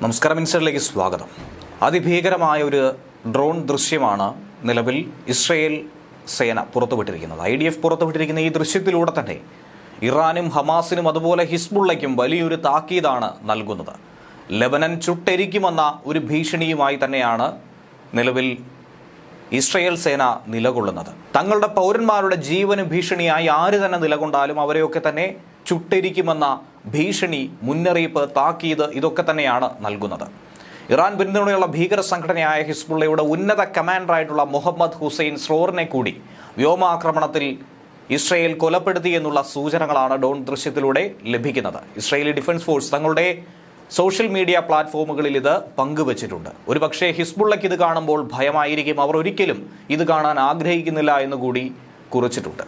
നമസ്കാരം, ഇൻസൈഡിലേക്ക് സ്വാഗതം. അതിഭീകരമായ ഒരു ഡ്രോൺ ദൃശ്യമാണ് നിലവിൽ ഇസ്രയേൽ സേന പുറത്തുവിട്ടിരിക്കുന്നത്. IDF പുറത്തുവിട്ടിരിക്കുന്ന ഈ ദൃശ്യത്തിലൂടെ തന്നെ ഇറാനും ഹമാസിനും അതുപോലെ ഹിസ്ബുള്ളയ്ക്കും വലിയൊരു താക്കീതാണ് നൽകുന്നത്. ലെബനൻ ചുട്ടെരിക്കുമെന്ന ഒരു ഭീഷണിയുമായി തന്നെയാണ് നിലവിൽ ഇസ്രയേൽ സേന നിലകൊള്ളുന്നത്. തങ്ങളുടെ പൗരന്മാരുടെ ജീവന് ഭീഷണിയായി ആര് തന്നെ നിലകൊണ്ടാലും അവരെയൊക്കെ തന്നെ ചുട്ടെരിക്കുമെന്ന ഭീഷണി, മുന്നറിയിപ്പ്, താക്കീത് ഇതൊക്കെ തന്നെയാണ് നൽകുന്നത്. ഇറാൻ പിന്തുണയുള്ള ഭീകര സംഘടനയായ ഹിസ്ബുള്ളയുടെ ഉന്നത കമാൻഡറായിട്ടുള്ള മുഹമ്മദ് ഹുസൈൻ സ്രോറിനെ കൂടി വ്യോമാക്രമണത്തിൽ ഇസ്രയേൽ കൊലപ്പെടുത്തി എന്നുള്ള സൂചനകളാണ് ഡ്രോൺ ദൃശ്യത്തിലൂടെ ലഭിക്കുന്നത്. ഇസ്രയേലി ഡിഫൻസ് ഫോഴ്സ് തങ്ങളുടെ സോഷ്യൽ മീഡിയ പ്ലാറ്റ്ഫോമുകളിൽ ഇത് പങ്കുവച്ചിട്ടുണ്ട്. ഒരുപക്ഷെ ഹിസ്ബുള്ളയ്ക്ക് ഇത് കാണുമ്പോൾ ഭയമായിരിക്കും, അവർ ഒരിക്കലും ഇത് കാണാൻ ആഗ്രഹിക്കുന്നില്ല എന്നുകൂടി കുറിച്ചിട്ടുണ്ട്.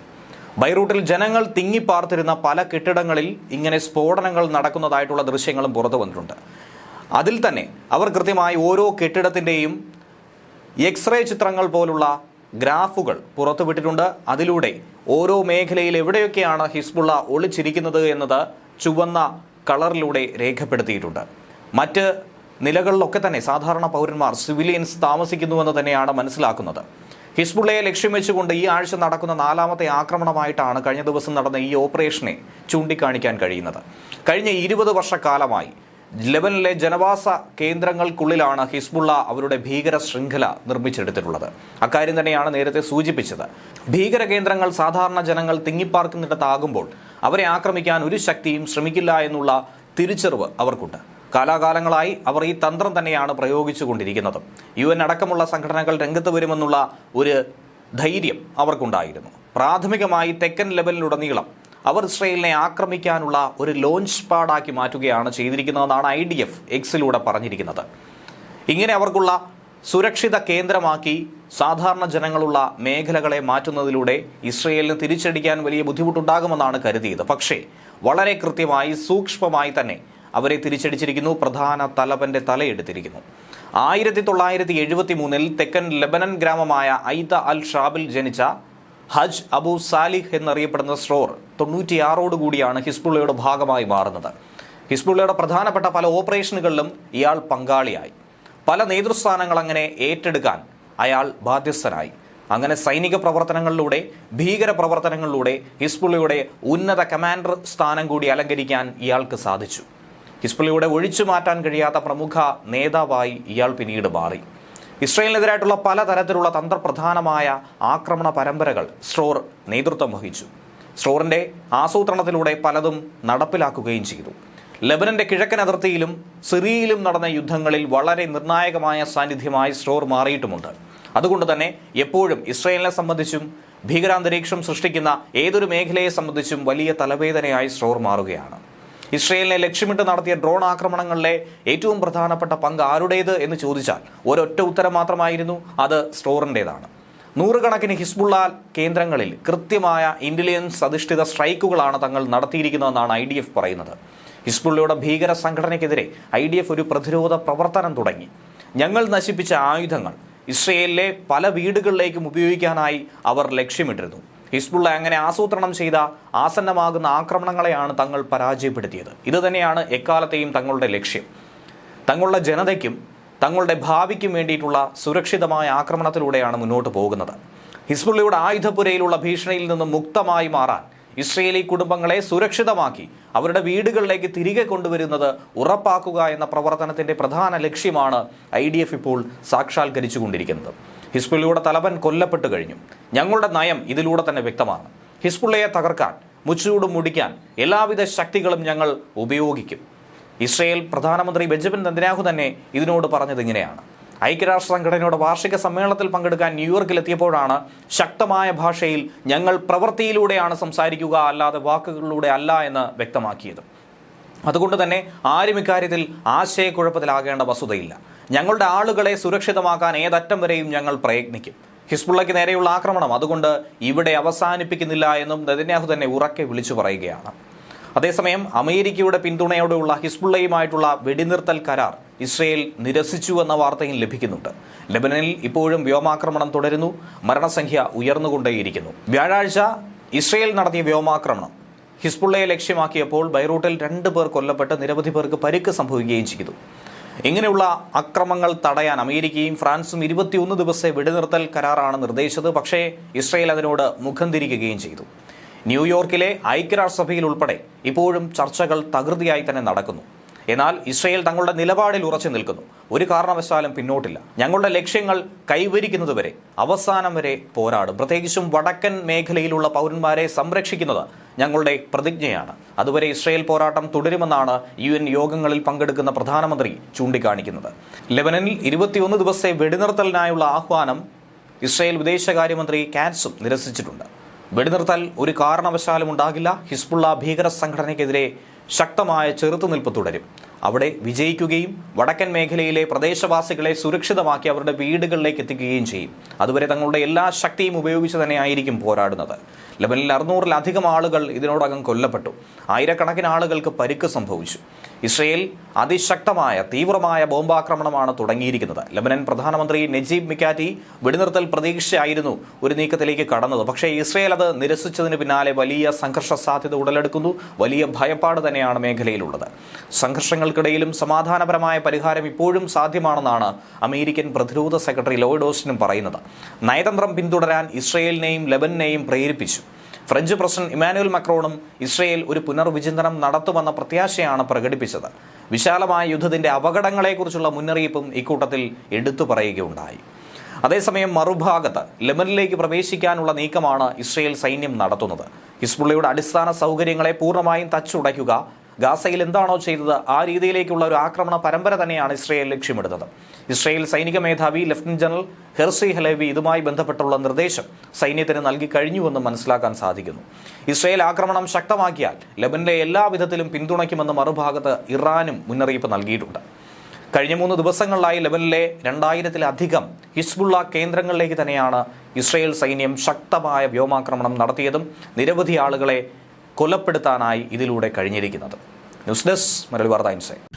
ബൈറൂട്ടിൽ ജനങ്ങൾ തിങ്ങിപ്പാർത്തിരുന്ന പല കെട്ടിടങ്ങളിൽ ഇങ്ങനെ സ്ഫോടനങ്ങൾ നടക്കുന്നതായിട്ടുള്ള ദൃശ്യങ്ങളും പുറത്തു വന്നിട്ടുണ്ട്. അതിൽ തന്നെ അവർ കൃത്യമായി ഓരോ കെട്ടിടത്തിൻ്റെയും എക്സ്റേ ചിത്രങ്ങൾ പോലുള്ള ഗ്രാഫുകൾ പുറത്തുവിട്ടിട്ടുണ്ട്. അതിലൂടെ ഓരോ മേഖലയിൽ എവിടെയൊക്കെയാണ് ഹിസ്ബുള്ള ഒളിച്ചിരിക്കുന്നത് എന്നത് ചുവന്ന കളറിലൂടെ രേഖപ്പെടുത്തിയിട്ടുണ്ട്. മറ്റ് നിലകളിലൊക്കെ തന്നെ സാധാരണ പൗരന്മാർ, സിവിലിയൻസ് താമസിക്കുന്നുവെന്ന് തന്നെയാണ് മനസ്സിലാക്കുന്നത്. ഹിസ്ബുള്ളയെ ലക്ഷ്യം വെച്ചുകൊണ്ട് ഈ ആഴ്ച നടക്കുന്ന 4ാമത്തെ ആക്രമണമായിട്ടാണ് കഴിഞ്ഞ ദിവസം നടന്ന ഈ ഓപ്പറേഷനെ ചൂണ്ടിക്കാണിക്കാൻ കഴിയുന്നത്. കഴിഞ്ഞ 20 വർഷക്കാലമായി ലെബനിലെ ജനവാസ കേന്ദ്രങ്ങൾക്കുള്ളിലാണ് ഹിസ്ബുള്ള അവരുടെ ഭീകര ശൃംഖല നിർമ്മിച്ചെടുത്തിട്ടുള്ളത്. അക്കാര്യം തന്നെയാണ് നേരത്തെ സൂചിപ്പിച്ചത്. ഭീകര കേന്ദ്രങ്ങൾ സാധാരണ ജനങ്ങൾ തിങ്ങിപ്പാർക്കുന്നിടത്താകുമ്പോൾ അവരെ ആക്രമിക്കാൻ ഒരു ശക്തിയും ശ്രമിക്കില്ല എന്നുള്ള തിരിച്ചറിവ് അവർക്കുണ്ട്. കാലാകാലങ്ങളായി അവർ ഈ തന്ത്രം തന്നെയാണ് പ്രയോഗിച്ചുകൊണ്ടിരിക്കുന്നത്. UN അടക്കമുള്ള സംഘടനകൾ രംഗത്ത് വരുമെന്നുള്ള ഒരു ധൈര്യം അവർക്കുണ്ടായിരുന്നു. പ്രാഥമികമായി തെക്കൻ ലെബനിലുടനീളം അവർ ഇസ്രയേലിനെ ആക്രമിക്കാനുള്ള ഒരു ലോഞ്ച് പാഡാക്കി മാറ്റുകയാണ് ചെയ്തിരിക്കുന്നതെന്നാണ് IDF എക്സിലൂടെ പറഞ്ഞിരിക്കുന്നത്. ഇങ്ങനെ അവർക്കുള്ള സുരക്ഷിത കേന്ദ്രമാക്കി സാധാരണ ജനങ്ങളുള്ള മേഖലകളെ മാറ്റുന്നതിലൂടെ ഇസ്രയേലിന് തിരിച്ചടിക്കാൻ വലിയ ബുദ്ധിമുട്ടുണ്ടാകുമെന്നാണ് കരുതിയത്. പക്ഷേ വളരെ കൃത്യമായി, സൂക്ഷ്മമായി തന്നെ അവരെ തിരിച്ചടിച്ചിരിക്കുന്നു. പ്രധാന തലവന്റെ തലയെടുത്തിരിക്കുന്നു. 1973 തെക്കൻ ലെബനൻ ഗ്രാമമായ ഐദ അൽ ഷാബിൽ ജനിച്ച ഹജ് അബു സാലിഹ് എന്നറിയപ്പെടുന്ന സ്രോർ 96ഓടുകൂടിയാണ് ഹിസ്ബുള്ളയുടെ ഭാഗമായി മാറുന്നത്. ഹിസ്ബുള്ളയുടെ പ്രധാനപ്പെട്ട പല ഓപ്പറേഷനുകളിലും ഇയാൾ പങ്കാളിയായി. പല നേതൃസ്ഥാനങ്ങൾ അങ്ങനെ ഏറ്റെടുക്കാൻ അയാൾ ബാധ്യസ്ഥനായി. അങ്ങനെ സൈനിക പ്രവർത്തനങ്ങളിലൂടെ, ഭീകര പ്രവർത്തനങ്ങളിലൂടെ ഹിസ്ബുള്ളയുടെ ഉന്നത കമാൻഡർ സ്ഥാനം കൂടി അലങ്കരിക്കാൻ ഇയാൾക്ക് സാധിച്ചു. ഹിസ്ബുള്ളയുടെ ഒഴിച്ചു മാറ്റാൻ കഴിയാത്ത പ്രമുഖ നേതാവായി ഇയാൾ പിന്നീട് മാറി. ഇസ്രയേലിനെതിരായിട്ടുള്ള പലതരത്തിലുള്ള തന്ത്രപ്രധാനമായ ആക്രമണ പരമ്പരകൾ സ്രോർ നേതൃത്വം വഹിച്ചു. സ്രോറിന്റെ ആസൂത്രണത്തിലൂടെ പലതും നടപ്പിലാക്കുകയും ചെയ്തു. ലെബനന്റെ കിഴക്കൻ അതിർത്തിയിലും സിറിയയിലും നടന്ന യുദ്ധങ്ങളിൽ വളരെ നിർണായകമായ സാന്നിധ്യമായി സ്രോർ മാറിയിട്ടുമുണ്ട്. അതുകൊണ്ട് തന്നെ എപ്പോഴും ഇസ്രയേലിനെ സംബന്ധിച്ചും ഭീകരാന്തരീക്ഷം സൃഷ്ടിക്കുന്ന ഏതൊരു മേഖലയെ സംബന്ധിച്ചും വലിയ തലവേദനയായി സ്രോർ മാറുകയാണ്. ഇസ്രയേലിനെ ലക്ഷ്യമിട്ട് നടത്തിയ ഡ്രോൺ ആക്രമണങ്ങളിലെ ഏറ്റവും പ്രധാനപ്പെട്ട പങ്ക് ആരുടേത് എന്ന് ചോദിച്ചാൽ ഒരൊറ്റ ഉത്തരം മാത്രമായിരുന്നു, അത് സ്രോറിൻ്റെതാണ്. നൂറുകണക്കിന് ഹിസ്ബുള്ള കേന്ദ്രങ്ങളിൽ കൃത്യമായ ഇന്റലിജൻസ് അധിഷ്ഠിത സ്ട്രൈക്കുകളാണ് തങ്ങൾ നടത്തിയിരിക്കുന്നതെന്നാണ് IDF പറയുന്നത്. ഹിസ്ബുള്ളയുടെ ഭീകര സംഘടനയ്ക്കെതിരെ IDF ഒരു പ്രതിരോധ പ്രവർത്തനം തുടങ്ങി. ഞങ്ങൾ നശിപ്പിച്ച ആയുധങ്ങൾ ഇസ്രയേലിലെ പല വീടുകളിലേക്കും ഉപയോഗിക്കാനായി അവർ ലക്ഷ്യമിട്ടിരുന്നു. ഹിസ്ബുള്ള അങ്ങനെ ആസൂത്രണം ചെയ്ത ആസന്നമാകുന്ന ആക്രമണങ്ങളെയാണ് തങ്ങൾ പരാജയപ്പെടുത്തിയത്. ഇതുതന്നെയാണ് എക്കാലത്തെയും തങ്ങളുടെ ലക്ഷ്യം. തങ്ങളുടെ ജനതയ്ക്കും തങ്ങളുടെ ഭാവിക്കും വേണ്ടിയിട്ടുള്ള സുരക്ഷിതമായ ആക്രമണത്തിലൂടെയാണ് മുന്നോട്ട് പോകുന്നത്. ഹിസ്ബുള്ളയുടെ ആയുധപ്പുരയിലുള്ള ഭീഷണിയിൽ നിന്നും മുക്തമായി മാറാൻ ഇസ്രയേലി കുടുംബങ്ങളെ സുരക്ഷിതമാക്കി അവരുടെ വീടുകളിലേക്ക് തിരികെ കൊണ്ടുവരുന്നത് ഉറപ്പാക്കുക എന്ന പ്രവർത്തനത്തിന്റെ പ്രധാന ലക്ഷ്യമാണ് IDF ഇപ്പോൾ സാക്ഷാത്കരിച്ചുകൊണ്ടിരിക്കുന്നത്. ഹിസ്ബുള്ളയുടെ തലവൻ കൊല്ലപ്പെട്ടു കഴിഞ്ഞു. ഞങ്ങളുടെ നയം ഇതിലൂടെ തന്നെ വ്യക്തമാണ്. ഹിസ്ബുള്ളയെ തകർക്കാൻ, മുച്ചൂടും മുടിക്കാൻ എല്ലാവിധ ശക്തികളും ഞങ്ങൾ ഉപയോഗിക്കും. ഇസ്രയേൽ പ്രധാനമന്ത്രി ബെഞ്ചമിൻ നെതന്യാഹു തന്നെ ഇതിനോട് പറഞ്ഞത് ഇങ്ങനെയാണ്. ഐക്യരാഷ്ട്ര സംഘടനയുടെ വാർഷിക സമ്മേളനത്തിൽ പങ്കെടുക്കാൻ ന്യൂയോർക്കിലെത്തിയപ്പോഴാണ് ശക്തമായ ഭാഷയിൽ ഞങ്ങൾ പ്രവൃത്തിയിലൂടെയാണ് സംസാരിക്കുക, അല്ലാതെ വാക്കുകളിലൂടെ അല്ല എന്ന് വ്യക്തമാക്കിയത്. അതുകൊണ്ട് തന്നെ ആരും ഇക്കാര്യത്തിൽ ആശയക്കുഴപ്പത്തിലാകേണ്ട വസ്തുതയില്ല. ഞങ്ങളുടെ ആളുകളെ സുരക്ഷിതമാക്കാൻ ഏതറ്റം വരെയും ഞങ്ങൾ പ്രയത്നിക്കും. ഹിസ്ബുള്ളയ്ക്ക് നേരെയുള്ള ആക്രമണം അതുകൊണ്ട് ഇവിടെ അവസാനിപ്പിക്കുന്നില്ല എന്നും നെതന്യാഹു തന്നെ ഉറക്കെ വിളിച്ചു പറയുകയാണ്. അതേസമയം അമേരിക്കയുടെ പിന്തുണയോടെയുള്ള ഹിസ്ബുള്ളയുമായിട്ടുള്ള വെടിനിർത്തൽ കരാർ ഇസ്രയേൽ നിരസിച്ചു എന്ന വാർത്തയും ലഭിക്കുന്നുണ്ട്. ലെബനനിൽ ഇപ്പോഴും വ്യോമാക്രമണം തുടരുന്നു. മരണസംഖ്യ ഉയർന്നുകൊണ്ടേയിരിക്കുന്നു. വ്യാഴാഴ്ച ഇസ്രയേൽ നടത്തിയ വ്യോമാക്രമണം ഹിസ്ബുള്ളയെ ലക്ഷ്യമാക്കിയപ്പോൾ ബൈറൂട്ടിൽ 2 പേർ കൊല്ലപ്പെട്ട് നിരവധി പേർക്ക് പരിക്ക് സംഭവിക്കുകയും ചെയ്തു. ഇങ്ങനെയുള്ള അക്രമങ്ങൾ തടയാൻ അമേരിക്കയും ഫ്രാൻസും 21 ദിവസത്തെ വെടിനിർത്തൽ കരാറാണ് നിർദ്ദേശിച്ചത്. പക്ഷേ ഇസ്രയേൽ അതിനോട് മുഖം തിരിക്കുകയും ചെയ്തു. ന്യൂയോർക്കിലെ ഐക്യരാഷ്ട്രസഭയിൽ ഉൾപ്പെടെ ഇപ്പോഴും ചർച്ചകൾ തകൃതിയായി തന്നെ നടക്കുന്നു. എന്നാൽ ഇസ്രയേൽ തങ്ങളുടെ നിലപാടിൽ ഉറച്ചു നിൽക്കുന്നു. ഒരു കാരണവശാലും പിന്നോട്ടില്ല. ഞങ്ങളുടെ ലക്ഷ്യങ്ങൾ കൈവരിക്കുന്നതുവരെ അവസാനം വരെ പോരാടും. പ്രത്യേകിച്ചും വടക്കൻ മേഖലയിലുള്ള പൗരന്മാരെ സംരക്ഷിക്കുന്നത് ഞങ്ങളുടെ പ്രതിജ്ഞയാണ്. അതുവരെ ഇസ്രയേൽ പോരാട്ടം തുടരുമെന്നാണ് UN യോഗങ്ങളിൽ പങ്കെടുക്കുന്ന പ്രധാനമന്ത്രി ചൂണ്ടിക്കാണിക്കുന്നത്. ലെബനനിൽ 21 ദിവസത്തെ വെടിനിർത്തലിനായുള്ള ആഹ്വാനം ഇസ്രയേൽ വിദേശകാര്യമന്ത്രി കാറ്റ്സും നിരസിച്ചിട്ടുണ്ട്. വെടിനിർത്തൽ ഒരു കാരണവശാലും ഉണ്ടാകില്ല. ഹിസ്ബുള്ള ഭീകര സംഘടനയ്ക്കെതിരെ ശക്തമായ ചെറുത്തുനിൽപ്പ് തുടരും. അവിടെ വിജയിക്കുകയും വടക്കൻ മേഖലയിലെ പ്രദേശവാസികളെ സുരക്ഷിതമാക്കി അവരുടെ വീടുകളിലേക്ക് എത്തിക്കുകയും ചെയ്യും. അതുവരെ തങ്ങളുടെ എല്ലാ ശക്തിയും ഉപയോഗിച്ച് തന്നെയായിരിക്കും പോരാടുന്നത്. ലെബനിൽ 600-ലധികം ആളുകൾ ഇതിനോടകം കൊല്ലപ്പെട്ടു. ആയിരക്കണക്കിന് ആളുകൾക്ക് പരിക്ക് സംഭവിച്ചു. ഇസ്രയേൽ അതിശക്തമായ തീവ്രമായ ബോംബാക്രമണമാണ് തുടങ്ങിയിരിക്കുന്നത്. ലെബനൻ പ്രധാനമന്ത്രി നജീബ് മിക്കാറ്റി വെടിനിർത്തൽ പ്രതീക്ഷയായിരുന്നു ഒരു നീക്കത്തിലേക്ക് കടന്നത്. പക്ഷേ ഇസ്രയേൽ അത് നിരസിച്ചതിന് പിന്നാലെ വലിയ സംഘർഷ സാധ്യത ഉടലെടുക്കുന്നു. വലിയ ഭയപ്പാട് തന്നെയാണ് മേഖലയിലുള്ളത്. സംഘർഷങ്ങൾക്കിടയിലും സമാധാനപരമായ പരിഹാരം ഇപ്പോഴും സാധ്യമാണെന്നാണ് അമേരിക്കൻ പ്രതിരോധ സെക്രട്ടറി ലോയിഡ് ഓസ്റ്റിനും പറയുന്നത്. നയതന്ത്രം പിന്തുടരാൻ ഇസ്രയേലിനെയും ലെബനനെയും പ്രേരിപ്പിച്ചു. ഫ്രഞ്ച് പ്രസിഡന്റ് ഇമാനുവൽ മക്രോണും ഇസ്രയേൽ ഒരു പുനർവിചിന്തനം നടത്തുമെന്ന പ്രത്യാശയാണ് പ്രകടിപ്പിച്ചത്. വിശാലമായ യുദ്ധത്തിന്റെ അപകടങ്ങളെക്കുറിച്ചുള്ള മുന്നറിയിപ്പും ഇക്കൂട്ടത്തിൽ എടുത്തു പറയുകയുണ്ടായി. അതേസമയം മറുഭാഗത്ത് ലെബനിലേക്ക് പ്രവേശിക്കാനുള്ള നീക്കമാണ് ഇസ്രയേൽ സൈന്യം നടത്തുന്നത്. ഹിസ്ബുള്ളയുടെ അടിസ്ഥാന സൗകര്യങ്ങളെ പൂർണ്ണമായും തച്ചുടയ്ക്കുക, ഗാസയിൽ എന്താണോ ചെയ്തത് ആ രീതിയിലേക്കുള്ള ഒരു ആക്രമണ പരമ്പര തന്നെയാണ് ഇസ്രയേൽ ലക്ഷ്യമിടുന്നത്. ഇസ്രയേൽ സൈനിക മേധാവി ലഫ്റ്റനന്റ് ജനറൽ ഹെർസി ഹലേവി ഇതുമായി ബന്ധപ്പെട്ടുള്ള നിർദ്ദേശം സൈന്യത്തിന് നൽകി കഴിഞ്ഞുവെന്ന് മനസ്സിലാക്കാൻ സാധിക്കുന്നു. ഇസ്രയേൽ ആക്രമണം ശക്തമാക്കിയാൽ ലെബനിലെ എല്ലാ വിധത്തിലും പിന്തുണയ്ക്കുമെന്ന് മറുഭാഗത്ത് ഇറാനും മുന്നറിയിപ്പ് നൽകിയിട്ടുണ്ട്. കഴിഞ്ഞ 3 ദിവസങ്ങളിലായി ലെബനിലെ 2000-ലധികം ഹിസ്ബുള്ള കേന്ദ്രങ്ങളിലേക്ക് തന്നെയാണ് ഇസ്രയേൽ സൈന്യം ശക്തമായ വ്യോമാക്രമണം നടത്തിയതും നിരവധി ആളുകളെ കൊലപ്പെടുത്താനായി ഇതിലൂടെ കഴിഞ്ഞിരിക്കുന്നത്. ന്യൂസ് ഡെസ്ക് മലയാളി വാർത്ത ഇൻസൈറ്റ്.